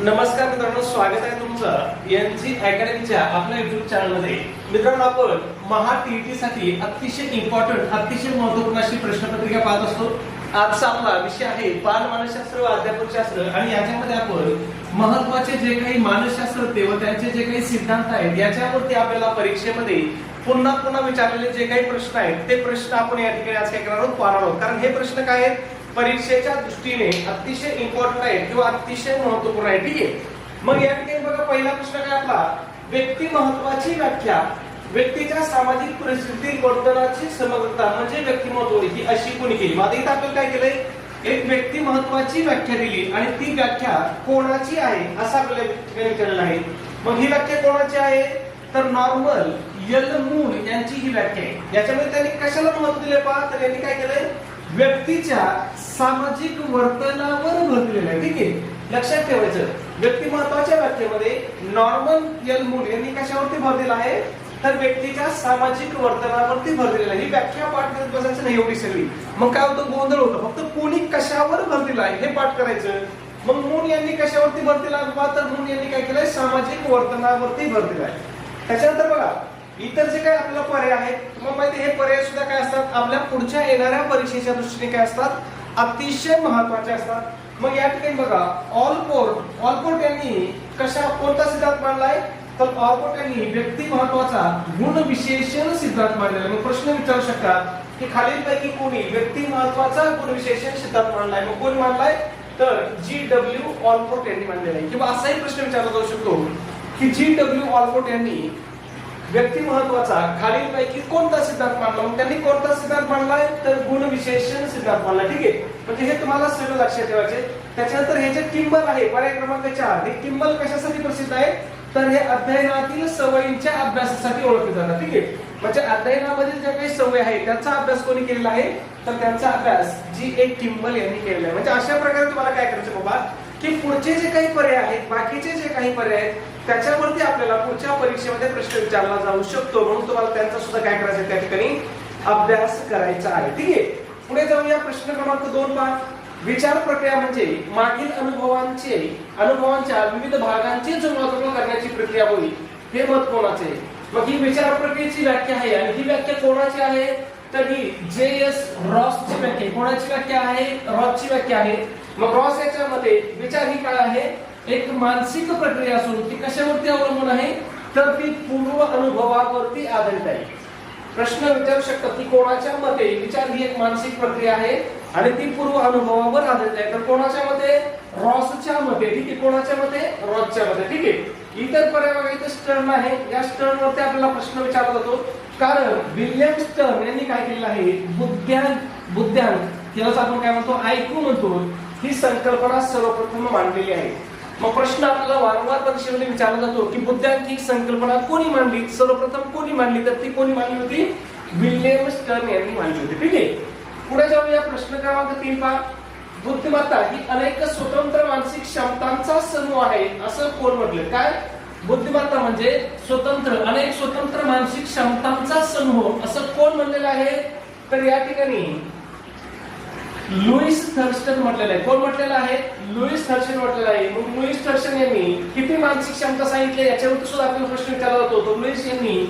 नमस्कार मित्रांनो, स्वागत आहे तुमचं एनजी अकॅडमीच्या आपल्या YouTube चॅनलमध्ये। मित्रांनो, आपण महा टीईटी साठी अतिशय इम्पॉर्टंट, अतिशय महत्त्वपूर्ण अशी प्रश्नपत्रिका पाहत असतो। आजचा आपला विषय आहे बालमानसशास्त्र व अध्यापनशास्त्र आणि याच्यामध्ये आपण महत्त्वाचे जे काही मानसशास्त्र व त्यांचे जे काही सिद्धांत आहेत याच्यावरती आपल्याला परीक्षेमध्ये पुन्हा पुन्हा विचारलेले जे काही प्रश्न आहेत ते प्रश्न आपण या ठिकाणी आज काय करणार आहोत, पाहणार आहोत। कारण हे प्रश्न काय आहेत, परीक्षेच्या दृष्टीने अतिशय इम्पॉर्टंट आहे किंवा अतिशय महत्त्वपूर्ण आहे। ठीक आहे, मग या ठिकाणी बघा, पहिला प्रश्न काय आपला, व्यक्ती महत्त्वाची व्याख्या, व्यक्तीच्या सामाजिक परिस्थिती वर्तनाची समग्रता म्हणजे व्यक्तिमत्व ही अशी कोणी केली। आता इथे आपल्याला काय केलंय, एक व्यक्ती महत्त्वाची व्याख्या दिली आणि ती व्याख्या कोणाची आहे असं आपल्याला विचारलेलं आहे। मग ही व्याख्या कोणाची आहे, तर नॉर्मल यल मून यांची ही व्याख्या आहे। याच्यामध्ये त्यांनी कशाला महत्त्व दिले पहा, तर यांनी काय केलंय, व्यक्तीच्या सामाजिक वर्तनावर भर दिलेला आहे। ठीक आहे, लक्षात ठेवायचं, व्यक्ती महत्त्वाच्या व्याख्येमध्ये नॉर्मन यल मून यांनी कशावरती भर दिला आहे, तर व्यक्तीच्या सामाजिक वर्तनावरती भर दिलेला आहे। ही व्याख्या पाठ करत बसायचं नाही एवढी सगळी, मग काय होतं, गोंधळ होतं। फक्त कोणी कशावर भर दिला आहे हे पाठ करायचं। मग मून यांनी कशावरती भर दिला, तर मून यांनी काय केलंय, सामाजिक वर्तनावरती भर दिला आहे। त्याच्यानंतर बघा, इतर जे काही आपल्याला पर्याय आहेत, तुम्हाला माहिती हे पर्याय सुद्धा काय असतात, आपल्या पुढच्या येणाऱ्या परीक्षेच्या दृष्टीने काय असतात, अतिशय महत्त्वाचे असतात। मग या ठिकाणी बघा, ऑलपोर्ट यांनी कोणता सिद्धांत मांडलाय, तर ऑलपोर्ट यांनी व्यक्ती महत्त्वाचा गुण विशेषण सिद्धांत मांडलेला। मग प्रश्न विचारू शकतात की खालीलपैकी कोणी व्यक्ती महत्त्वाचा गुण विशेषण सिद्धांत मांडलाय, मग कोण मांडलाय, तर GW ऑलपोर्ट यांनी मांडलेला आहे। किंवा असाही प्रश्न विचारला जाऊ शकतो की GW ऑलपोर्ट यांनी व्यक्ती महत्त्वाचा खालीलपैकी कोणता सिद्धांत मांडला, मग त्यांनी कोणता सिद्धांत मांडलाय, तर गुण विशेषण सिद्धांत मांडला। ठीक आहे, म्हणजे हे तुम्हाला सगळं लक्षात ठेवायचे। त्याच्यानंतर हे जे टिंबल आहे, पर्याय क्रमांक 4, हे टिंबल कशासाठी प्रसिद्ध आहे, तर हे अध्ययनातील सवयींच्या अभ्यासासाठी ओळखले जातात। ठीक आहे, म्हणजे अध्ययनामधील ज्या काही सवय आहे त्याचा अभ्यास कोणी केलेला आहे, तर त्यांचा अभ्यास G.A. टिंबल यांनी केलेला आहे। म्हणजे अशा प्रकारे तुम्हाला काय करायचं बाबा, की पुढचे जे काही पर्याय आहेत, बाकीचे जे काही पर्याय आहेत त्याच्यावरती आपल्याला पुढच्या परीक्षेमध्ये प्रश्न विचारला जाऊ शकतो, म्हणून तुम्हाला त्यांचा सुद्धा काय करायचं आहे, त्या ठिकाणी अभ्यास करायचा आहे। ठीक आहे, पुढे जाऊया, प्रश्न क्रमांक 2 पहा, विचार प्रक्रिया म्हणजे मागील अनुभवांच्या विविध भागांची जुळवाजुळव करण्याची प्रक्रिया होईल, हे मत कोणाचे आहे। मग ही विचार प्रक्रियेची व्याख्या आहे आणि ही व्याख्या कोणाची आहे, तर ही J.S. रॉसची व्याख्या, कोणाची व्याख्या आहे, रॉसची व्याख्या आहे। मग रॉस याच्या मते विचार ही काय आहे, एक मानसिक प्रक्रिया असून ती कशावरती अवलंबून आहे, तर ती पूर्व अनुभवावरती आधारित आहे। प्रश्न विचारू शकतात की कोणाच्या मते विचार ही एक मानसिक प्रक्रिया आहे आणि ती पूर्व अनुभवावर आधारित आहे, तर कोणाच्या मते, रॉसच्या मते। ठीक आहे, कोणाच्या मते, रॉसच्या मते। ठीक आहे, इतर पर्याय बघा, इथे स्टर्न आहे, या स्टर्न वरती आपल्याला प्रश्न विचारला जातो, कारण विल्यम स्टर्न यांनी काय केलेलं आहे, बुद्ध्यांक त्यालाच आपण काय म्हणतो, IQ म्हणतो, ही संकल्पना सर्वप्रथम मांडलेली आहे। मग प्रश्न आपल्याला वारंवार परीक्षेमध्ये विचारला जातो की बुद्ध्यांक ही संकल्पना कोणी मांडली, सर्वप्रथम कोणी मांडली, तर ती कोणी मांडली होती, विल्यम स्टर्न यांनी मांडली होती। ठीक आहे, पुढे जाऊया, प्रश्न क्रमांक 3 पहा, बुद्धिमत्ता ही अनेक स्वतंत्र मानसिक क्षमतांचा समूह आहे असं कोण म्हटलं, काय, बुद्धिमत्ता म्हणजे अनेक स्वतंत्र मानसिक क्षमतांचा समूह असं कोण म्हणलेलं आहे, तर या ठिकाणी लुईस थर्स्टन म्हटलेलं आहे। कोण म्हटलेलं आहे, लुईस थर्स्टन म्हटलेलं आहे। मग लुईस थर्स्टन यांनी किती मानसिक क्षमता सांगितले याच्यावरती सुद्धा आपल्याला प्रश्न विचारला जातो, तर लुईस यांनी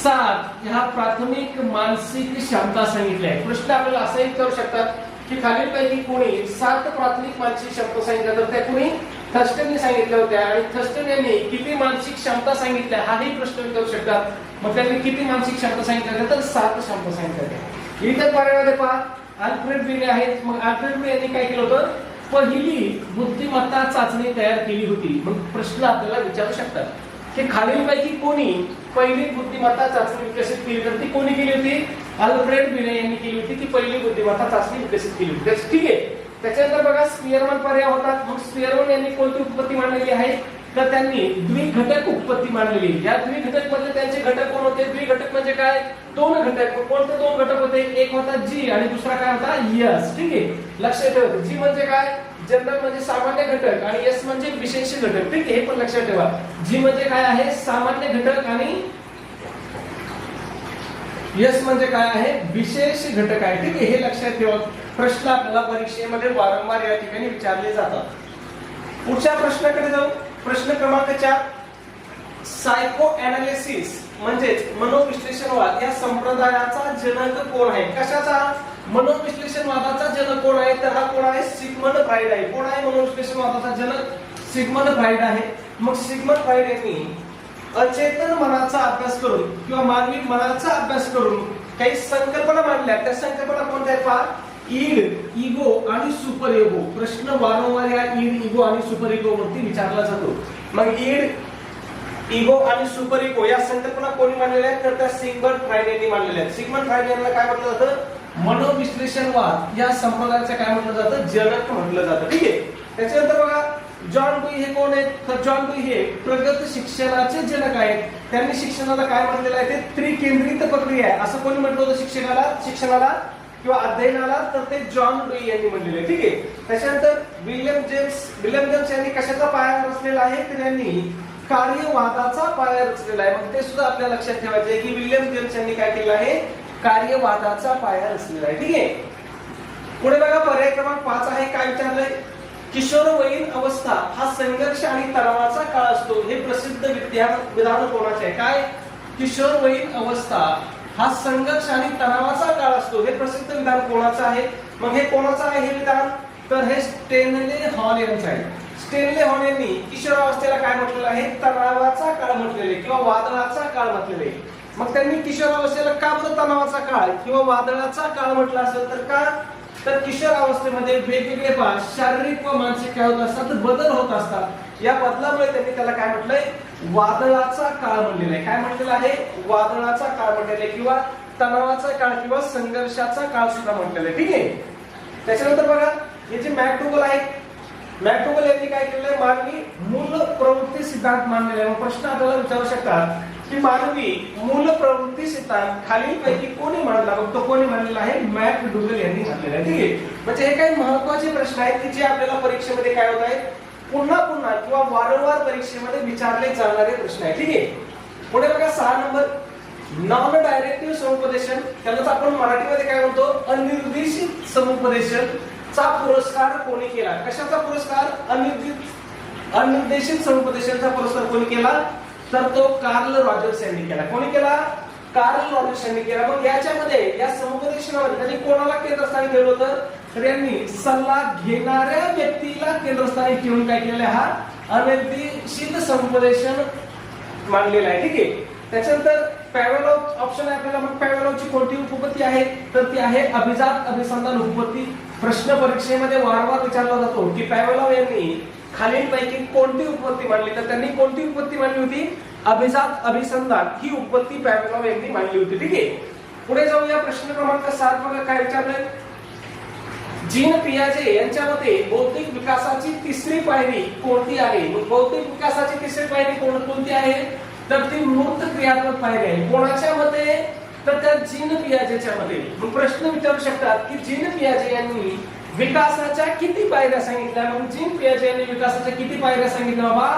7 ह्या प्राथमिक मानसिक क्षमता सांगितल्या आहेत। प्रश्न आपल्याला असाही विचारू शकतात की खालीलपैकी कोणी 7 प्राथमिक मानसिक क्षमता सांगितल्या, तर त्या कोणी, थर्स्टनने सांगितल्या होत्या, आणि थर्स्टन यांनी किती मानसिक क्षमता सांगितल्या हाही प्रश्न विचारू शकतात। मग त्यांनी किती मानसिक क्षमता सांगितल्या, तर 7 क्षमता सांगितल्या। इतर पर्यायामध्ये पहा, अल्फ्रेड बिने आहेत। मग अल्फ्रेड बिने यांनी काय केलं होतं, पहिली बुद्धिमत्ता चाचणी तयार केली होती। मग प्रश्न आपल्याला विचारू शकतात की खालीलपैकी कोणी पहिली बुद्धिमत्ता चाचणी विकसित केली, तर ती कोणी केली होती, अल्फ्रेड बिने यांनी केली होती, ती पहिली बुद्धिमत्ता चाचणी विकसित केली होती। ठीक आहे, त्याच्यानंतर बघा, स्पियरमन पर्याय होतात। मग स्पियरमन यांनी कोणती उत्पत्ती मांडलेली आहे, तर त्यांनी द्विघटक उत्पत्ती मांडलेली। या द्विघटक मध्ये त्यांचे घटक कोण होते, द्विघटक म्हणजे काय, 2 घटक। कोणते 2 घटक होते, एक होता G आणि दुसरा काय होता, S। ठीक आहे, लक्षात ठेवा, G म्हणजे काय, जनरल म्हणजे सामान्य घटक, आणि S म्हणजे विशेष घटक। ठीक आहे, हे पण लक्षात ठेवा, G म्हणजे काय आहे, सामान्य घटक, आणि S म्हणजे काय आहे, विशेष घटक आहे। ठीक आहे, हे लक्षात ठेवा, प्रश्न आपल्याला परीक्षेमध्ये वारंवार या ठिकाणी विचारले जातात। पुढच्या प्रश्नाकडे जाऊ. प्रश्न क्रमांक 4. सायको अनालिसिस म्हणजेच मनोविश्लेषणवाद या संप्रदायाचा जनक कोण आहे? कशाचा? मनोविश्लेषणवादाचा जनक कोण आहे? तर हा कोण आहे? सिग्मंड फ्राइड आहे. कोण आहे मनोविश्लेषणवादाचा जनक? सिग्मंड फ्राइड आहे. मग सिग्मंड फ्राइड यांनी अचेतन मनाचा अभ्यास करून किंवा मानवी मनाचा अभ्यास करून काही संकल्पना मांडल्या. त्या संकल्पना कोणत्या आहेत पहा? ईड, इगो आणि सुपर इगो. प्रश्न वारंवार या ईड, इगो आणि सुपर इगो वरती विचारला जातो. मग ईड, इगो आणि सुपर इगो या संकल्पना कोणी मांडलेल्या आहेत? तर त्या सिग्मंड फ्राइड यांनी मांडलेल्या आहेत. सिग्मंड फ्राइड यांना काय म्हटलं जातं? मनोविश्लेषणवाद या संप्रदायाचं काय म्हटलं जातं? जनक म्हटलं जातं. ठीक आहे. त्याच्यानंतर बघा जॉन डुई हे कोण आहेत? तर जॉन डुई हे प्रगत शिक्षणाचे जनक आहेत. त्यांनी शिक्षणाला काय म्हटलेलं आहे? ते त्रिकेंद्रित प्रक्रिया आहे असं कोणी म्हटलं होतं शिक्षणाला किंवा अध्ययनाला? तर ते जॉन डुई यांनी म्हटलेले आहे. ठीक आहे. त्याच्यानंतर विल्यम जेम्स यांनी कशाचा पाया रचलेला आहे? तर यांनी कार्यवादाचा पाया रचलेला आहे. मग ते सुद्धा आपल्या लक्षात ठेवायचे आहे की विल्यम जेम्स यांनी काय केलं आहे? कार्यवादाचा पाया रचलेला आहे. ठीक आहे. पुढे बघा पर्याय क्रमांक 5 आहे. काय विचारलंय? किशोरवयीन अवस्था हा संघर्ष आणि तणावाचा काळ असतो. हे प्रसिद्ध विधान कोणाचे आहे? काय? किशोरवयीन अवस्था हा संघर्ष आणि तणावाचा काळ असतो. हे प्रसिद्ध विधान कोणाचं आहे? मग हे कोणाचं आहे हे विधान? तर हे स्टेनले हॉल यांचं आहे. स्टेनले हॉल यांनी किशोरावस्थेला काय म्हटलेलं आहे? तणावाचा काळ म्हटलेले किंवा वादळाचा काळ म्हटलेले. मग त्यांनी किशोरावस्थेला का बरं तणावाचा काळ किंवा वादळाचा काळ म्हटला असेल तर का? तर किशोरावस्थेमध्ये वेगवेगळे शारीरिक व मानसिक काय होत असतात? बदल होत असतात. या बदलामुळे त्यांनी त्याला काय म्हटलंय? वादळाचा काळ म्हणलेला आहे. काय म्हटलेलं आहे? वादळाचा काळ म्हटलेला आहे किंवा तणावाचा काळ किंवा संघर्षाचा काळ सुद्धा म्हटलेला आहे. ठीक आहे. त्याच्यानंतर बघा हे जे मॅकडोगल आहे, मॅकडोगल यांनी काय केलंय? मानवी मूल प्रवृत्ती सिद्धांत मांडलेला आहे. प्रश्न आपल्याला विचारू शकतात की मानवी मूल प्रवृत्ती सिद्धांत खालीलपैकी कोणी मांडला? मग तो कोणी मांडलेला आहे? मॅकडोगल यांनी मांडलेला आहे. ठीक आहे. म्हणजे हे काही महत्त्वाचे प्रश्न आहेत की जे आपल्याला परीक्षेमध्ये काय होत आहेत? पुन्हा किंवा वारंवार परीक्षेमध्ये विचारले जाणारे प्रश्न आहेत. ठीक आहे. पुढे बघा 6 नंबर नॉन डायरेक्टिव्ह समुपदेशन, त्यालाच आपण मराठीमध्ये काय म्हणतो? अनिर्देशित समुपदेशन चा पुरस्कार कोणी केला? कशाचा पुरस्कार? अनिर्देशित समुपदेशनचा पुरस्कार कोणी केला? तर तो कार्ल रॉजर्स यांनी केला. कोणी केला? कार्ल रॉजर्स यांनी केला. मग याच्यामध्ये या समुपदेशनामध्ये त्यांनी कोणाला केंद्रस्थानी ठेवलं होतं? तर यांनी सल्ला घेणाऱ्या व्यक्तीला केंद्रस्थानी ठेवून काय केलेलं? हा अनिर्देशित समुपदेशन मांडलेला आहे. ठीक आहे. त्याच्यानंतर पॅव्हलोव ऑप्शन आहे आपल्याला. मग पॅव्हलोवची कोणती उपपत्ती आहे? तर ती आहे अभिजात अभिसंधान उपपत्ती. प्रश्न परीक्षेमध्ये वारंवार विचारला जातो की पॅव्हलोव यांनी खालीलपैकी कोणती उपपत्ती मांडली? तर त्यांनी कोणती उपपत्ती मांडली होती? अभिजात अभिसंधान ही उपपत्ती पॅव्हलोव यांनी मांडली होती. ठीक आहे. पुढे जाऊया. प्रश्न क्रमांक 7 बघा काय विचारलंय? जीन पियाजे यांच्या मते बौद्धिक विकासाची तिसरी पायरी कोणती आहे? मग बौद्धिक विकासाची तिसरी पायरी कोणती आहे? तर ती मूर्त क्रियात्मक पायरी आहे. कोणाच्या मते? तर त्या जीन पियाजेच्या मते. मग प्रश्न विचारू शकतात की जीन पियाजे यांनी विकासाच्या किती पायऱ्या सांगितल्या? मग जीन पियाजे यांनी विकासाच्या किती पायऱ्या सांगितल्या? बाबा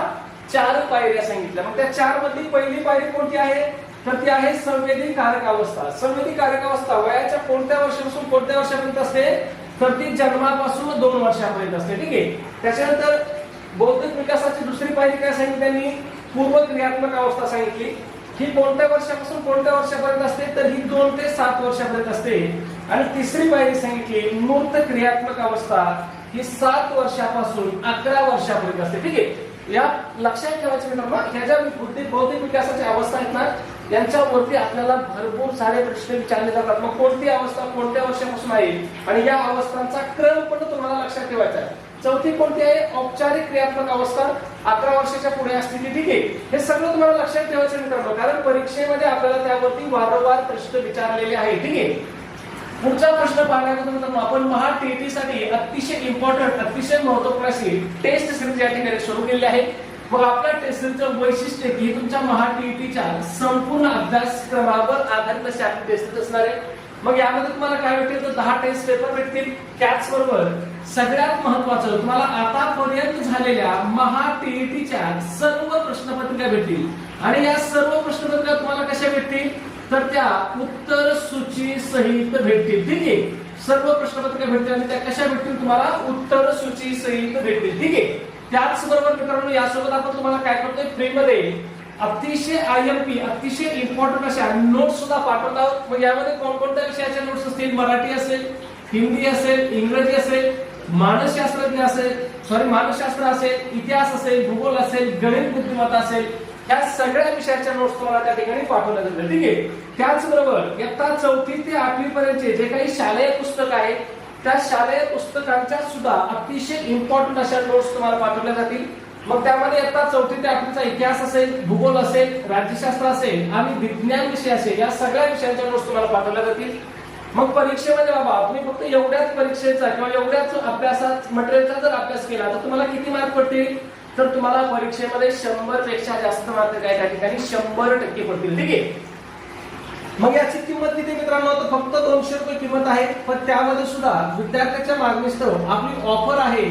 4 पायऱ्या सांगितल्या. मग त्या 4 मधली पहिली पायरी कोणती आहे? तर ती आहे संवेदी कारक अवस्था. संवेदी कारक अवस्था वयाच्या कोणत्या वर्षापासून कोणत्या वर्षापर्यंत असते? तर ती जन्मापासून 2 वर्षापर्यंत असते. ठीक आहे. त्याच्यानंतर बौद्धिक विकासाची दुसरी पायरी काय सांगितली त्यांनी? पूर्व क्रियात्मक अवस्था सांगितली. ही कोणत्या वर्षापासून कोणत्या वर्षापर्यंत असते? तर ही 2 ते 7 वर्षापर्यंत असते. आणि तिसरी पायरी सांगितली मूर्त क्रियात्मक अवस्था, ही 7 वर्षापासून 11 वर्षापर्यंत असते. ठीक आहे. या लक्षात ठेवायचं मित्रांनो, ह्या ज्या बौद्धिक विकासाच्या अवस्था आहेत ना, यांच्यावरती आपल्याला भरपूर सारे प्रश्न विचारले जातात. मग कोणती अवस्था कोणत्या वर्षापासून आहे आणि या अवस्थांचा क्रम पण तुम्हाला लक्षात ठेवायचा आहे. चौथी कोणती आहे? औपचारिक क्रियात्मक अवस्था 11 वर्षाच्या पुढे असते ती. ठीक आहे. हे सगळं तुम्हाला लक्षात ठेवायचं मित्रांनो, कारण परीक्षेमध्ये आपल्याला त्यावरती वारंवार प्रश्न विचारलेले आहेत. ठीक आहे. पुढचा प्रश्न पाहण्यामध्ये मित्रांनो आपण महा टीईटी साठी अतिशय इम्पॉर्टंट अतिशय महत्त्वपूर्ण अशी टेस्ट सिरीज या ठिकाणी सुरू केली आहे. मग आपल्या टेस्ट सिरीजचं वैशिष्ट्य की तुमच्या महा टीईटीच्या संपूर्ण अभ्यासक्रमावर आधारित अशी आपली टेस्ट असणार आहे. मग यामध्ये तुम्हाला काय भेटेल? तर 10 टेस्ट पेपर भेटतील. त्याच बरोबर सगळ्यात महत्त्वाचं तुम्हाला आतापर्यंत झालेल्या महा टीईटीच्या सर्व प्रश्नपत्रिका भेटतील. आणि या सर्व प्रश्नपत्रिका तुम्हाला कशा भेटतील? तर त्या उत्तर सूची सहित भेटतील. ठीक आहे. सर्व प्रश्नपत्रिका भेटतील आणि त्या कशा भेटतील? तुम्हाला उत्तर सूची सहित भेटतील. ठीक आहे. त्याचबरोबर मित्रांनो यासोबत आपण तुम्हाला काय करतोय फ्रीमध्ये अतिशय IMP अतिशय इम्पॉर्टंट अशा नोट्स सुद्धा पाठवत आहोत. मग यामध्ये कोणकोणत्या विषयाच्या नोट्स असतील? मराठी असेल, हिंदी असेल, इंग्रजी असेल, मानसशास्त्र असेल, इतिहास असेल, भूगोल असेल, गणित बुद्धिमत्ता असेल, या सगळ्या विषयाच्या नोट्स तुम्हाला त्या ठिकाणी पाठवल्या जातील. ठीक आहे. त्याचबरोबर इयत्ता 4थी ते 8वी पर्यंतचे जे काही शालेय पुस्तक आहेत त्या शालेय पुस्तकांच्या सुद्धा अतिशय इम्पॉर्टंट अशा नोट्स तुम्हाला पाठवल्या जातील. मग त्यामध्ये इयत्ता 4थी ते 8वीचा इतिहास असेल, भूगोल असेल, राज्यशास्त्र असेल आणि विज्ञान विषय असेल, या सगळ्या विषयांच्या नोट्स तुम्हाला पाठवल्या जातील. मग परीक्षेमध्ये बाबा तुम्ही फक्त एवढ्याच परीक्षेचा किंवा एवढ्याच अभ्यासात मटेरियलचा जर अभ्यास केला तर तुम्हाला किती मार्क पडतील? तर तुम्हाला परीक्षेमध्ये 100 पेक्षा जास्त मार्क काय त्या ठिकाणी 100% पडतील. ठीक आहे. मग याची किंमत किती मित्रांनो? तर फक्त 200 रुपये किंमत आहे. पण त्यामध्ये सुद्धा विद्यार्थ्याच्या मागणीस्तव आपली ऑफर आहे.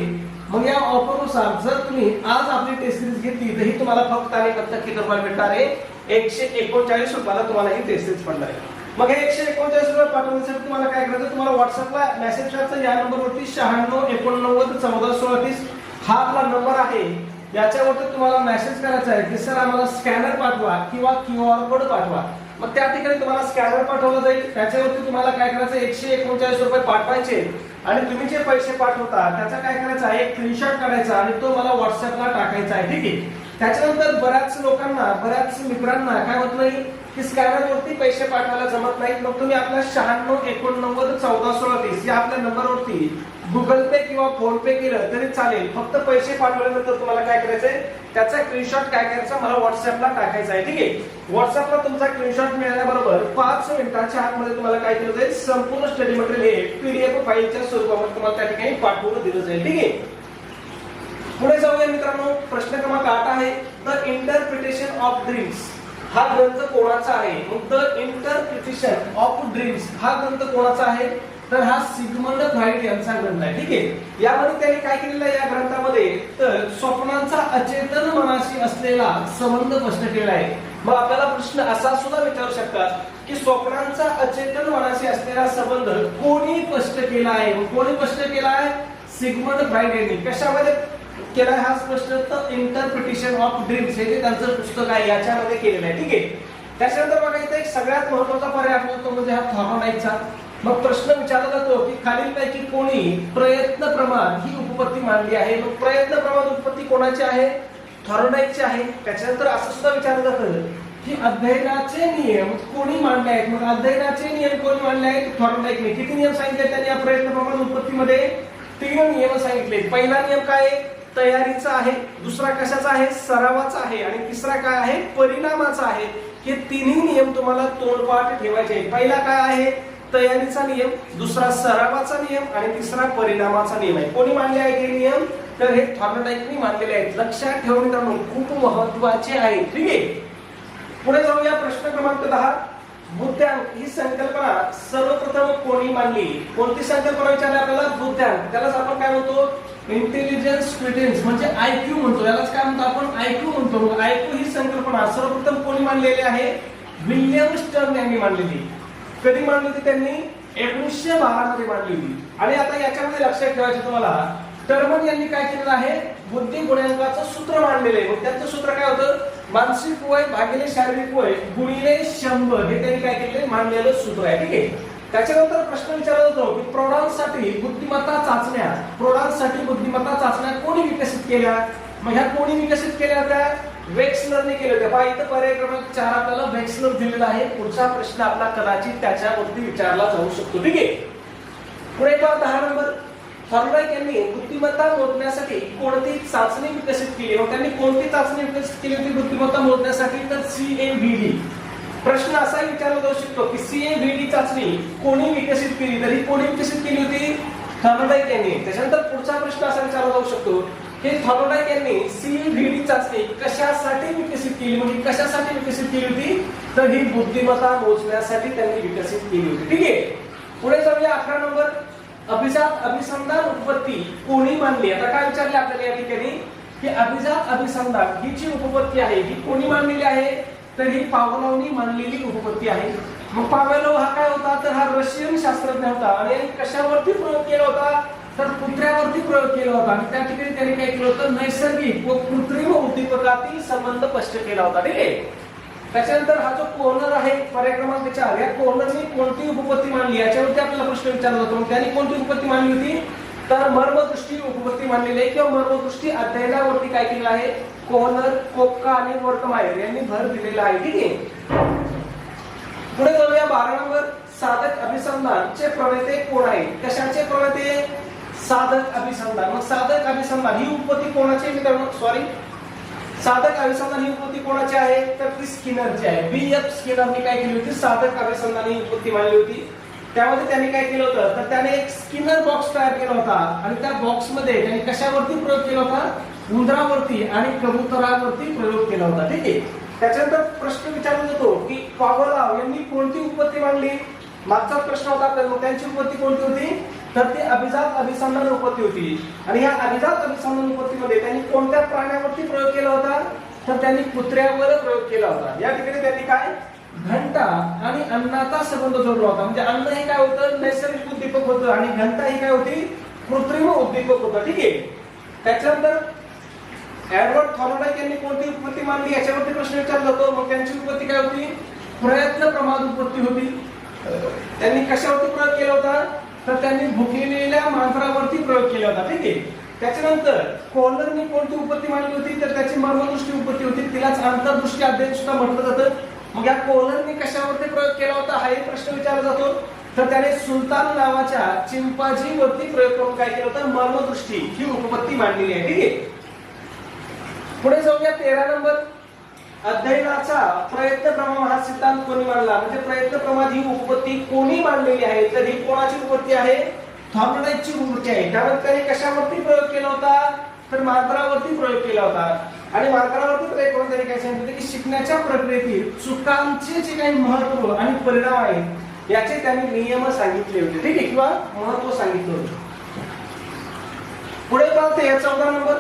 मग या ऑफरनुसार जर तुम्ही आज आपली टेस्ट सिरीज घेतली तर ही तुम्हाला फक्त आणि फक्त किती रुपये भेटणार आहे? 139 रुपयाला तुम्हाला ही टेस्ट सिरीज पडणार आहे. मग हे 139 रुपये पाठवण्यासाठी तुम्हाला काय करायचं? तुम्हाला व्हॉट्सअपला मेसेज करायचा या नंबरवरती 96 89 14 16 30 हा आपला नंबर आहे. याच्यावरती तुम्हाला मेसेज करायचा आहे की सर आम्हाला स्कॅनर पाठवा किंवा QR कोड पाठवा. मग त्या ठिकाणी तुम्हाला स्कॅनर पाठवला जाईल. त्याच्यावरती तुम्हाला काय करायचं? 139 रुपये पाठवायचे आणि तुम्ही जे पैसे पाठवता त्याचा काय करायचा? एक स्क्रीनशॉट काढायचा आणि तो मला व्हॉट्सअपला टाकायचा आहे. ठीक आहे. त्याच्यानंतर बऱ्याच लोकांना बऱ्याच मित्रांना काय होत नाही की स्कॅनरवरती पैसे पाठवायला जमत नाहीत. मग तुम्ही आपल्या 96 89 14 16 30 या आपल्या नंबरवरती गुगल पे किंवा फोन पे केलं तरी चालेल. फक्त पैसे पाठवल्यानंतर तुम्हाला काय करायचंय? त्याचा स्क्रीनशॉट काय करायचा? मला व्हॉट्सअपला टाकायचा आहे. ठीक आहे. व्हॉट्सअपला तुमचा स्क्रीनशॉट मिळाल्याबरोबर 5 मिनिटाच्या आतमध्ये तुम्हाला काय केलं जाईल? संपूर्ण स्टडी मटेरियल हे PDF फाईलच्या स्वरूपामध्ये तुम्हाला त्या ठिकाणी पाठवून दिलं जाईल. ठीक आहे. पुढे जाऊया मित्रांनो. प्रश्न क्रमांक 8 आहे द इंटरप्रिटेशन ऑफ ड्रीम्स. हा ग्रंथ कोणाचा आहे? मग द इंटरप्रिटेशन ऑफ ड्रीम्स हा ग्रंथ कोणाचा आहे? तर हा सिगमंड फ्राइड यांचा ग्रंथ आहे. ठीक आहे. यामध्ये त्यांनी काय केलेलं आहे या ग्रंथामध्ये? तर स्वप्नांचा अचेतन मनाशी असलेला संबंध स्पष्ट केला आहे. मग आपल्याला प्रश्न असा सुद्धा विचारू शकतात की स्वप्नांचा अचेतन मनाशी असलेला संबंध कोणी स्पष्ट केला आहे? कोणी स्पष्ट केला आहे? सिगमंड फ्राइड यांनी. कशामध्ये केलाय हा स्पष्ट? तर इंटरप्रिटेशन ऑफ ड्रीम्स हे जे त्यांचं पुस्तक आहे याच्यामध्ये केलेलं आहे. ठीक आहे. त्याच्यानंतर बघा इथे एक सगळ्यात महत्त्वाचा पर्याय आपल्याला तो म्हणजे हा थॉर्नडाईकचा. मग प्रश्न विचारला जातो की खालीलपैकी कोणी प्रयत्न प्रमाण ही उपपत्ती मांडली आहे? मग प्रयत्न प्रमाण उपपत्ती कोणाची आहे? थॉर्नडाईकची आहे. त्याच्यानंतर असं सुद्धा विचारलं जातं की अध्ययनाचे नियम कोणी मांडले आहेत? मग अध्ययनाचे नियम कोणी मांडले आहेत? थॉर्नडाईकने. किती नियम सांगितले त्यांनी या प्रयत्न प्रमाण उपपत्तीमध्ये? 3 नियम सांगितले. पहिला नियम काय आहे? तयारीचा आहे. दुसरा कशाचा आहे? सरावाचा आहे. आणि तिसरा काय आहे? परिणामाचा आहे. हे तिन्ही नियम तुम्हाला तोंडपाठ ठेवायचे आहेत. पहिला काय आहे? तयारीचा नियम, दुसरा सरावाचा नियम आणि तिसरा परिणामाचा नियम आहे. कोणी मांडले आहेत हे नियम? तर हे थॉर्नडाईकने मांडलेले आहेत. लक्षात ठेवा मित्रांनो, खूप महत्त्वाचे आहे. ठीक आहे. पुढे जाऊया. प्रश्न क्रमांक 10 बुद्ध्यांक ही संकल्पना सर्वप्रथम कोणी मांडली? कोणती संकल्पना विचारली आपल्याला? बुद्ध्यांक. त्यालाच आपण काय म्हणतो? इंटेलिजन्स क्विटेन्स म्हणजे IQ म्हणतो. यालाच काय म्हणतो आपण? IQ म्हणतो. IQ ही संकल्पना सर्वप्रथम कोणी मांडलेली आहे? विल्यम स्टर्न यांनी मांडलेली. कधी मांडली होती त्यांनी? 1912 मध्ये मांडली होती. आणि आता याच्यामध्ये लक्षात ठेवायचं तुम्हाला, टर्मन यांनी काय केलेलं आहे? बुद्धी गुणांकाचं सूत्र मांडलेलं आहे. मग त्याचं सूत्र काय होतं? मानसिक वय भागिले शारीरिक वय गुणिले 100 हे त्यांनी काय केलेलं? मांडलेलं सूत्र आहे. ठीक आहे. त्याच्यानंतर प्रश्न विचारला जातो की प्रौढांसाठी बुद्धिमत्ता चाचण्या कोणी विकसित केल्या? मग ह्या कोणी विकसित केल्या होत्या? वेक्सलरने केले होते. पहा इथं पर्याय क्रमांक 4 आपल्याला वेक्सलर दिलेला आहे. पुढचा प्रश्न आपला कदाचित त्याच्यावरती विचारला जाऊ शकतो. ठीक आहे. पुढे पहा 10 नंबर. थॉर्नडाईक यांनी बुद्धिमत्ता मोजण्यासाठी कोणती चाचणी विकसित केली? मग त्यांनी कोणती चाचणी विकसित केली होती बुद्धिमत्ता मोजण्यासाठी? तर CAVD. प्रश्न असाही विचारला जाऊ शकतो की CAVD चाचणी कोणी विकसित केली? तरी कोणी विकसित केली होती? थॉर्नडाईक यांनी. त्याच्यानंतर पुढचा प्रश्न असा विचारला जाऊ शकतो की थॉर्नडाईक यांनी CAVD चाचणी कशासाठी विकसित केली? म्हणजे कशासाठी विकसित केली होती? तर ही बुद्धिमत्ता मोजण्यासाठी त्यांनी विकसित केली होती. ठीक आहे. पुढे जाऊया 11 नंबर. अभिजात अभिसंधान उपपत्ती कोणी मांडली? आता काय विचारले आपल्याला या ठिकाणी की अभिजात अभिसंधान ही जी उपपत्ती आहे ही कोणी मांडलेली आहे? तर ही पावलोवनी मांडलेली उपपत्ती आहे. मग पावलोव हा काय होता? तर हा रशियन शास्त्रज्ञ होता. आणि कशावरती प्रयोग केला होता? तर कुत्र्यावरती प्रयोग केला होता आणि त्या ठिकाणी त्यांनी काय केलं होतं, नैसर्गिक व कृत्रिम उद्दीपकातील संबंध स्पष्ट केला होता. ठीक आहे. त्याच्यानंतर हा जो कोहलर आहे पर्याय क्रमांक 4, या कोहलरने कोणती उपपत्ती मांडली याच्यावरती आपल्याला प्रश्न विचारला जातो. त्यांनी कोणती उपपत्ती मांडली होती, तर मर्मदृष्टी उपपत्ती मांडलेली आहे किंवा मर्मदृष्टी अध्ययनावरती काय केलं आहे, कोहलर, कोपका आणि वर्टमायर यांनी भर दिलेला आहे. ठीक आहे. पुढे जाऊया 12 नंबर, साधक अभिसंधानचे प्रणेते कोण आहेत. कशाचे प्रणेते, साधक अभिसंधान. मग साधक अभिसंधान ही उपपत्ती कोणाची मित्रांनो, साधक अभिसंधान ही उपपत्ती कोणाची आहे, तर ती स्किनरची आहे. B.F. स्किनरने काय केली होती, साधक अभिसंधान ही उपपत्ती मांडली होती. त्यामध्ये त्यांनी काय केलं होतं, तर त्याने एक स्किनर बॉक्स तयार केला होता आणि त्या बॉक्स मध्ये त्यांनी कशावरती प्रयोग केला होता, उंदरावरती आणि कबुतरावरती प्रयोग केला होता. ठीक आहे. त्याच्यानंतर प्रश्न विचारला जातो की पावलाव यांनी कोणती उपपत्ती मांडली. मागचा प्रश्न होता आपल्याला, त्यांची उपपत्ती कोणती होती, तर ती अभिजात अभिसंधान उपपत्ती होती. आणि या अभिजात अभिसंधान उपपत्तीमध्ये त्यांनी कोणत्या प्राण्यावरती प्रयोग केला होता, तर त्यांनी कुत्र्यावर प्रयोग केला होता. या ठिकाणी त्यांनी काय, घंटा आणि अन्नाचा संबंध जोडला होता. म्हणजे अन्न हे काय होतं, नैसर्गिक उद्दीपक होतं आणि घंटा ही काय होती, कृत्रिम उद्दीपक होतं. ठीक आहे. त्याच्यानंतर एडवर्ड थॉर्नडाईक यांनी कोणती उपपत्ती मांडली याच्यावरती प्रश्न विचारला जातो. मग त्यांची उपपत्ती काय होती, प्रयत्न प्रमाद उपपत्ती होती. त्यांनी कशावरती प्रयोग केला होता, तर त्यांनी भुकेलेल्या मांजरावरती प्रयोग केला होता. ठीक आहे. त्याच्यानंतर कोहलरनी कोणती उपपत्ती मांडली होती, तर त्याची मर्मदृष्टी उपपत्ती होती. तिलाच अंतर्दृष्टी अध्ययन सुद्धा म्हटलं जातं. मग या कोहलरनी कशावरती प्रयोग केला होता हा एक प्रश्न विचारला जातो. तर त्याने सुलतान नावाच्या चिंपांझीवरती प्रयोग करून काय केलं होतं, मर्मदृष्टी ही उपपत्ती मांडलेली आहे. ठीक आहे. पुढे जाऊया 13 नंबर, अध्ययनाचा प्रयत्न प्रमाण हा सिद्धांत कोणी मांडला. म्हणजे प्रयत्न प्रमाण ही उपपत्ती कोणी मांडलेली आहे, तर ही कोणाची उपपत्ती आहे, थॉर्नडाईकची उपपत्ती आहे. त्यामध्ये त्याने कशावरती प्रयोग केला होता, तर मांजरावरती प्रयोग केला होता. आणि मांजरावरती प्रयोग करून त्यांनी काय सांगितलं की शिकण्याच्या प्रक्रियेतील चुकांचे जे काही महत्व आणि परिणाम आहेत याचे त्यांनी नियम सांगितले होते. ठीक आहे, किंवा महत्व सांगितलं होतं. पुढे पाहते 14 नंबर,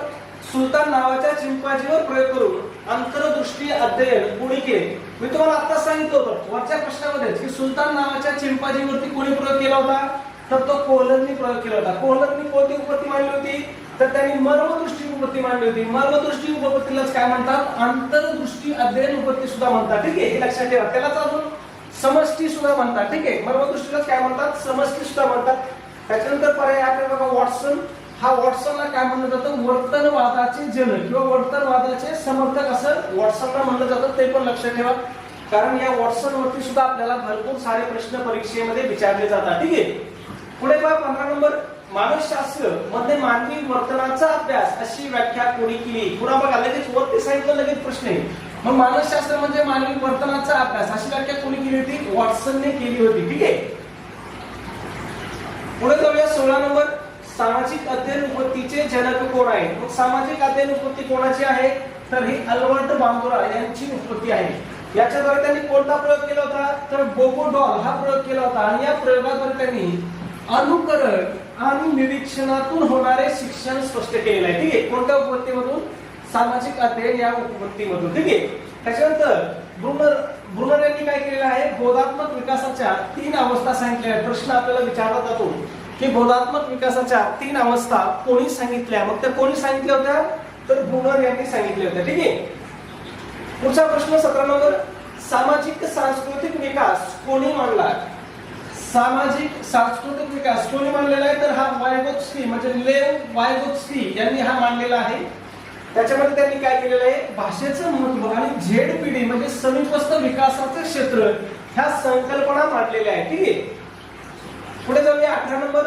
सुलतान नावाच्या चिंपांझीवर प्रयोग करून अंतर्दृष्टी अध्ययन कोणी केले. मी तुम्हाला आता सांगितलं होतं वरच्या प्रश्नामध्ये की सुलतान नावाच्या चिंपांझीवरती कोणी प्रयोग केला होता, तर तो कोहलरनी प्रयोग केला होता. कोहलरनी कोणती उपपत्ती मांडली होती, तर त्यांनी मर्मदृष्टी उपपत्ती मांडली होती. मर्मदृष्टी उपपत्तीलाच काय म्हणतात, अंतर्दृष्टी अध्ययन उपपत्ती सुद्धा म्हणतात. ठीक आहे, हे लक्षात ठेवा. त्यालाच अजून समष्टी सुद्धा म्हणतात. ठीक आहे, मर्मदृष्टीलाच काय म्हणतात, समष्टी सुद्धा म्हणतात. त्याच्यानंतर पर्याय आपल्याला बघा, वॉटसन. हा वॉटसनला काय म्हणलं जातं, वर्तनवादाचे जनक किंवा वर्तनवादाचे समर्थक असं वॉटसनला म्हणलं जातं. ते पण लक्षात ठेवा, कारण या वॉटसन वरती सुद्धा आपल्याला भरपूर सारे प्रश्न परीक्षेमध्ये विचारले जातात. ठीक आहे. पुढे पहा 15 नंबर, मानसशास्त्र मध्ये मानवी वर्तनाचा अभ्यास अशी व्याख्या कोणी केली. पुन्हा बघा, लगेच वरती सांगितलं, लगेच प्रश्न आहे. मग मानसशास्त्र म्हणजे मानवी वर्तनाचा अभ्यास अशी व्याख्या कोणी केली होती, वॉटसनने केली होती. ठीक आहे. पुढे जाऊया 16 नंबर, सामाजिक अध्ययन उपपत्तीचे जनक कोण आहेत. मग सामाजिक अध्ययन उपपत्ती कोणाची आहे, तर ही अल्बर्ट बांदुरा यांची उपपत्ती आहे. याच्याद्वारे त्यांनी कोणता प्रयोग केला होता, तर बोगोडॉल हा प्रयोग केला होता. आणि या प्रयोगाद्वारे त्यांनी अनुकरण आणि निरीक्षणातून होणारे शिक्षण स्पष्ट केलेलं आहे. ठीक आहे, कोणत्या उपपत्तीमधून, सामाजिक अध्ययन या उपपत्तीमधून. ठीक आहे. त्याच्यानंतर ब्रुनर यांनी काय केलेलं आहे, बोधात्मक विकासाच्या 3 अवस्था सांगितल्या आहेत. प्रश्न आपल्याला विचारला जातो की बोधात्मक विकासाच्या 3 अवस्था कोणी सांगितल्या. मग त्या कोणी सांगितल्या होत्या, तर ब्रुनर यांनी सांगितल्या होत्या. ठीक आहे. पुढचा प्रश्न 17 नंबर, सामाजिक सांस्कृतिक विकास कोणी मांडला. सामाजिक सांस्कृतिक विकास कोणी मांडलेला आहे, तर हा वायगोत्स्की म्हणजे लेव वायगोत्स्की यांनी हा मांडलेला आहे. त्याच्यामध्ये त्यांनी काय केलेलं आहे, भाषेचं महत्व आणि झेड पिढी म्हणजे समीपस्थ विकासाचं क्षेत्र ह्या संकल्पना मांडलेल्या आहेत. ठीक आहे. पुढे जाऊया 18 नंबर,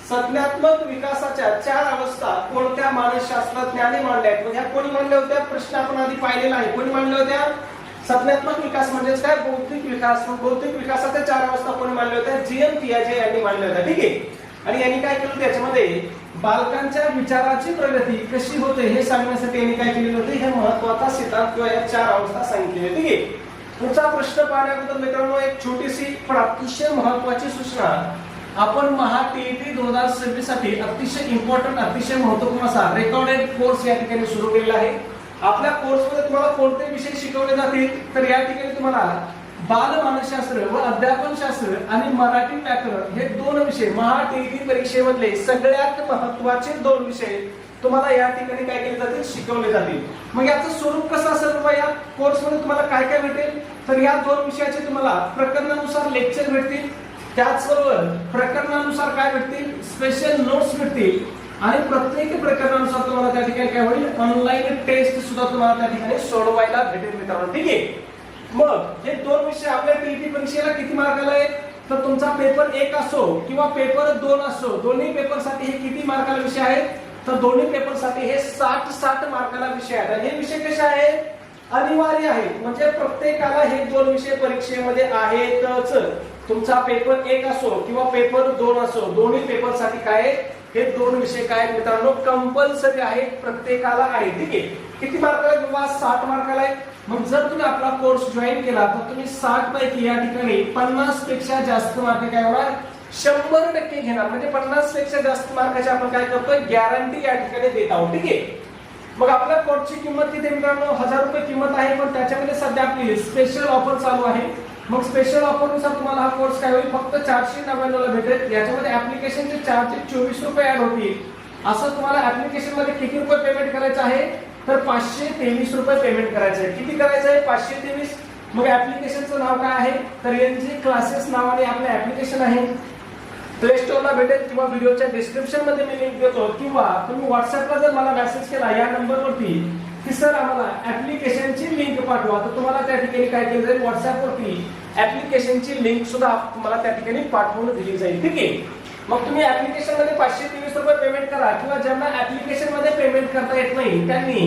संज्ञात्मक विकासाच्या 4 अवस्था कोणत्या मानसशास्त्रज्ञांनी मांडल्या आहेत. म्हणजे ह्या कोणी मांडल्या होत्या, प्रश्न आपण आधी पाहिलेला आहे. कोणी मांडल्या होत्या, संज्ञात्मक विकास म्हणजे काय, बौद्धिक विकास. बौद्धिक विकासाच्या 4 अवस्था कोणी मांडल्या होत्या, जीएम पियाजे यांनी मांडल्या होत्या. ठीक आहे. आणि यांनी काय केलं, त्याच्यामध्ये बालकांच्या विचाराची प्रगती कशी होते हे सांगण्यासाठी यांनी काय केलेलं होतं, हे महत्त्वाचा सिद्धांत किंवा या 4 अवस्था सांगितलेल्या. ठीक आहे. पुढचा प्रश्न पाहण्याबद्दल मित्रांनो एक छोटीशी पण अतिशय महत्त्वाची सूचना. आपण महा टीईटी 2026 साठी अतिशय इम्पॉर्टंट, अतिशय महत्त्वपूर्ण असा रेकॉर्डेड कोर्स या ठिकाणी सुरू केलेला आहे. आपल्या कोर्समध्ये तुम्हाला कोणते विषय शिकवले जातील, तर या ठिकाणी तुम्हाला बाल मानसशास्त्र व अध्यापनशास्त्र आणि मराठी व्याकरण हे 2 विषय महा टीईटी परीक्षेमधले सगळ्यात महत्त्वाचे 2 विषय तुम्हाला या ठिकाणी काय केले जातील, शिकवले जातील. मग याचं स्वरूप कसं असेल बाबा, या कोर्समध्ये तुम्हाला काय काय भेटेल, तर या 2 विषयाचे तुम्हाला प्रकरणानुसार लेक्चर भेटतील, त्याचबरोबर प्रकरणानुसार काय भेटतील, स्पेशल नोट्स भेटतील आणि प्रत्येक प्रकरणानुसार तुम्हाला त्या ठिकाणी काय होईल, ऑनलाईन टेस्ट सुद्धा तुम्हाला त्या ठिकाणी सोडवायला भेटेल मित्रांनो. ठीक आहे. मग हे 2 विषय आपल्या टीईटी परीक्षेला किती मार्काला आहेत, तर तुमचा पेपर 1 असो किंवा पेपर 2 असो, दोन्ही पेपरसाठी हे किती मार्काला विषय आहेत, तर दोन्ही पेपरसाठी हे 60 मार्काला विषय आहेत. हे विषय कसे आहेत, अनिवार्य आहेत, म्हणजे प्रत्येकाला हे 2 विषय परीक्षेमध्ये आहेतच. तुमचा पेपर 1 असो किंवा पेपर 2 असो, दोन्ही पेपरसाठी काय आहे, हे 2 विषय काय आहेत मित्रांनो, कंपल्सरी आहेत, प्रत्येकाला आहे. ठीक आहे. किती मार्काला किंवा 60 मार्काला आहे. मग जर तुम्ही आपला कोर्स जॉईन केला तर तुम्ही 60 पैकी या ठिकाणी 50 पेक्षा जास्त मार्क काय होणार, 100% घेणार, म्हणजे 50 पेक्षा जास्त मार्काची आपण काय करतोय, गॅरंटी या ठिकाणी देत आहोत. ठीक आहे. मग आपल्या कोर्सची किंमत किती मित्रांनो, 1000 रुपये किंमत आहे, पण त्याच्यामध्ये सध्या आपली स्पेशल ऑफर चालू आहे. मग स्पेशल ऑफरनुसार तुम्हाला हा कोर्स काय होईल, फक्त 499 ला भेटेल. याच्यामध्ये ऍप्लिकेशनचे चार्जेस 24 रुपये ऍड होतील. असं तुम्हाला ऍप्लिकेशन मध्ये किती रुपये पेमेंट करायचं आहे, तर 523 रुपये पेमेंट करायचं आहे. किती करायचं आहे, 523. मग ऍप्लिकेशनचं नाव काय आहे, तर एनजी क्लासेस नावाने आपलं ऍप्लिकेशन आहे. प्ले स्टोरला भेटेल किंवा व्हिडिओच्या डिस्क्रिप्शन मध्ये मी लिंक देतो, किंवा तुम्ही व्हॉट्सअपला जर मला मेसेज केला या नंबरवरती की सर आम्हाला ऍप्लिकेशनची लिंक पाठवा, तर तुम्हाला त्या ठिकाणी काय केलं जाईल, व्हॉट्सअपवरती ऍप्लिकेशनची लिंक सुद्धा तुम्हाला त्या ठिकाणी पाठवून दिली जाईल. ठीक आहे. मग तुम्ही ऍप्लिकेशन मध्ये 523 रुपये पेमेंट करा, किंवा ज्यांना ऍप्लिकेशन मध्ये पेमेंट करता येत नाही त्यांनी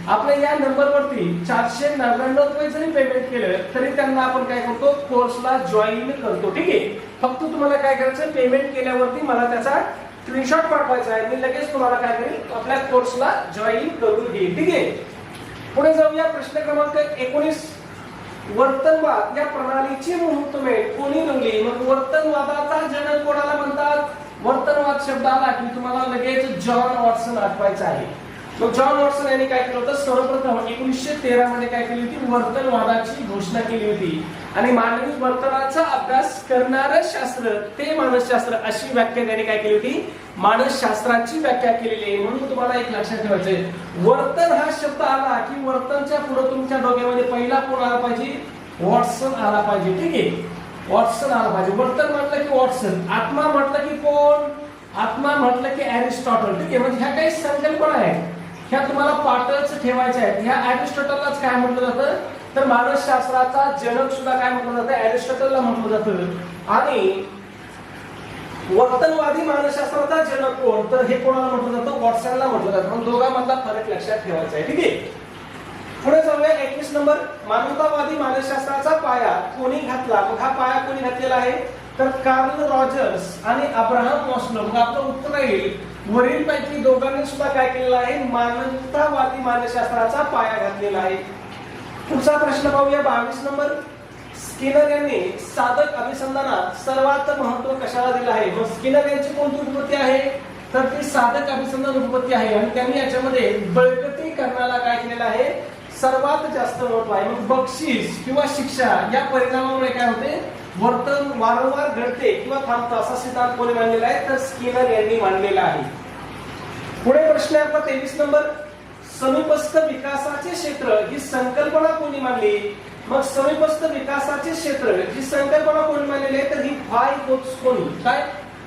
आपल्या या नंबरवरती 499 रुपये जरी पेमेंट केलं तरी त्यांना आपण काय करतो, कोर्सला जॉईन करतो. ठीक आहे. फक्त तुम्हाला काय करायचं, पेमेंट केल्यावरती मला त्याचा स्क्रीनशॉट पाठवायचा आहे, मी लगेच तुम्हाला काय करेल, आपल्या कोर्सला जॉईन करून घेईल. ठीक आहे. पुढे जाऊया. प्रश्न क्रमांक 19, वर्तनवाद या प्रणालीची मुहूर्तमेढ कोणी रंगली. मग वर्तनवादाचा जनक कोणाला म्हणतात, वर्तनवाद शब्द आला की तुम्हाला लगेच जॉन वॉटसन आठवायचा आहे. मग जॉन वॉटसन यांनी काय केलं होतं, सर्वप्रथम 1913 मध्ये काय केली होती, वर्तनवादाची घोषणा केली होती. आणि मानवी वर्तनाचा अभ्यास करणारं शास्त्र ते मानसशास्त्र, अशी व्याख्या त्यांनी काय केली होती, मानसशास्त्राची व्याख्या केलेली आहे. म्हणून तुम्हाला एक लक्षात ठेवायचंय, वर्तन हा शब्द आला की वर्तनच्या पुढे तुमच्या डोक्यामध्ये पहिला कोण आला पाहिजे, वॉटसन आला पाहिजे. ठीक आहे. वॉटसन आला पाहिजे. वर्तन म्हटलं की वॉटसन, आत्मा म्हटलं की कोण, आत्मा म्हटलं की अरिस्टॉटल. ठीक आहे. म्हणजे ह्या काही संकल्पना आहेत, ह्या तुम्हाला पाठच ठेवायच्या आहेत. ह्या अरिस्टॉटललाच काय म्हटलं जातं, तर मानसशास्त्राचा जनक सुद्धा काय म्हटलं जातं, अरिस्टॉटलला म्हटलं जातं. आणि वर्तनवादी मानसशास्त्राचा जनक कोण, तर हे कोणाला म्हटलं जातं, वॉटसनला म्हटलं जातं. मग दोघांमधला फरक लक्षात ठेवायचा आहे. ठीक आहे. पुढे जाऊया. 21 नंबर, मानवतावादी मानसशास्त्राचा पाया कोणी घातला. मग हा पाया कोणी घातलेला आहे, तर कार्ल रॉजर्स आणि अब्राहम मॉस्लो. मग आपलं उत्तर येईल, वरील पैकी दोघांनी सुद्धा काय केलेलं आहे, मानवतावादी मानसशास्त्राचा पाया घातलेला आहे. पुढचा प्रश्न पाहूया. 22 नंबर, स्किनर यांनी साधक अभिसंधानात सर्वात महत्व कशाला दिलं आहे. मग स्किनर यांची कोणती उत्पत्ती आहे, तर ती साधक अभिसंधान उत्पत्ती आहे. आणि त्यांनी याच्यामध्ये बळकटीकरणाला काय केलेलं आहे, सर्वात जास्त महत्व आहे. मग बक्षीस किंवा शिक्षा या परिणामामुळे काय होते, वर्तन वारंवार घडते किंवा थांबतं, असा सिद्धांत कोणी मांडलेला आहे, तर स्किनर यांनी मांडलेला आहे. पुढे प्रश्न आहे आपला 23 नंबर, समीपस्थ विकासाचे क्षेत्र ही संकल्पना कोणी मांडली. मग समीपस्थ विकासाचे क्षेत्र ही संकल्पना कोणी मांडलेली आहे, तर ही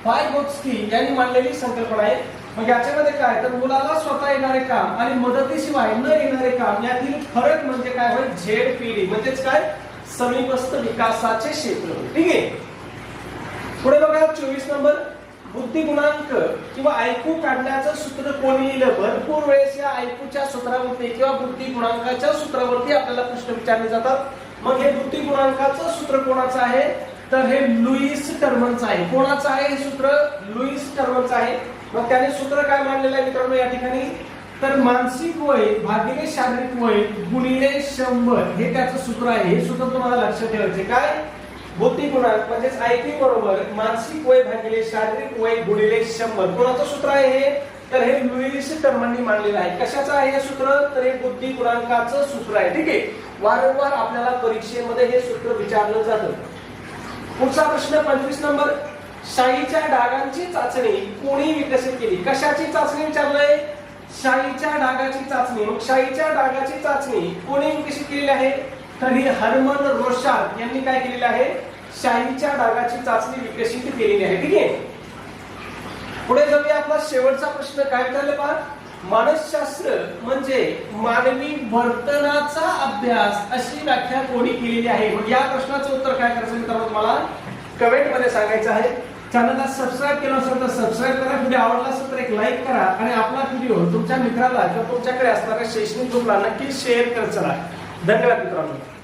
वायगोत्स्की यांनी मांडलेली संकल्पना आहे. मग याच्यामध्ये काय, तर मुलाला स्वतः येणारे काम आणि मदतीशिवाय न येणारे काम यातील फरक म्हणजे काय होईल, झेडपीडी म्हणजेच काय, समीपस्थ विकासाचे क्षेत्र. ठीक आहे. पुढे बघा 24 नंबर, बुद्धी गुणांक किंवा ऐकू काढण्याचं सूत्र कोणी लिहिलं. भरपूर वेळेस या ऐकूच्या सूत्रावरती किंवा बुद्धी गुणांकाच्या सूत्रावरती आपल्याला प्रश्न विचारले जातात. मग हे बुद्धी गुणांकाचं सूत्र कोणाचं आहे, तर हे लुईस टर्मनचं आहे. कोणाचं आहे हे सूत्र, लुईस टर्मनचं आहे. मग त्याने सूत्र काय मांडलेलं आहे मित्रांनो या ठिकाणी, तर मानसिक वय भागिले शारीरिक वय गुणिले 100 हे त्याचं सूत्र आहे. हे सूत्र तुम्हाला लक्षात ठेवायचे. काय, बुद्धी गुणांक म्हणजेच IQ बरोबर मानसिक वय भागिले शारीरिक वय गुणिले 100. कोणाचं सूत्र आहे हे, तर हे लुईस टर्मननी मांडलेलं आहे. कशाचं आहे हे सूत्र? तर हे बुद्धी गुणांकाचं सूत्र आहे. ठीक आहे, वारंवार आपल्याला परीक्षेमध्ये हे सूत्र विचारलं जातं. पुढचा प्रश्न 25 नंबर, शाईच्या डागांची चाचणी कोणी विकसित केली? कशाची चाचणी विचारलंय? शाईच्या डागाची चाचणी. मग शाईच्या डागाची चाचणी कोणी विकसित केलेली आहे? तर ही हर्मन रोशार्ड यांनी काय केलेलं आहे? शाईच्या डागाची चाचणी विकसित केलेली आहे. ठीक आहे, पुढे जाऊया. आपला शेवटचा प्रश्न काय विचारलं पहा, मानसशास्त्र म्हणजे मानवी वर्तनाचा अभ्यास अशी व्याख्या कोणी केलेली आहे? या प्रश्नाचं उत्तर काय करायचं मित्रांनो तुम्हाला कमेंट मध्ये सांगायचं आहे. चॅनलला सबस्क्राईब केलं असेल तर सबस्क्राईब करा, व्हिडिओ आवडला असेल तर एक लाईक करा आणि आपला व्हिडिओ तुमच्या मित्राला किंवा तुमच्याकडे असणाऱ्या शैक्षणिक ग्रुपला नक्की शेअर करत चला. धन्यवाद मित्रांनो.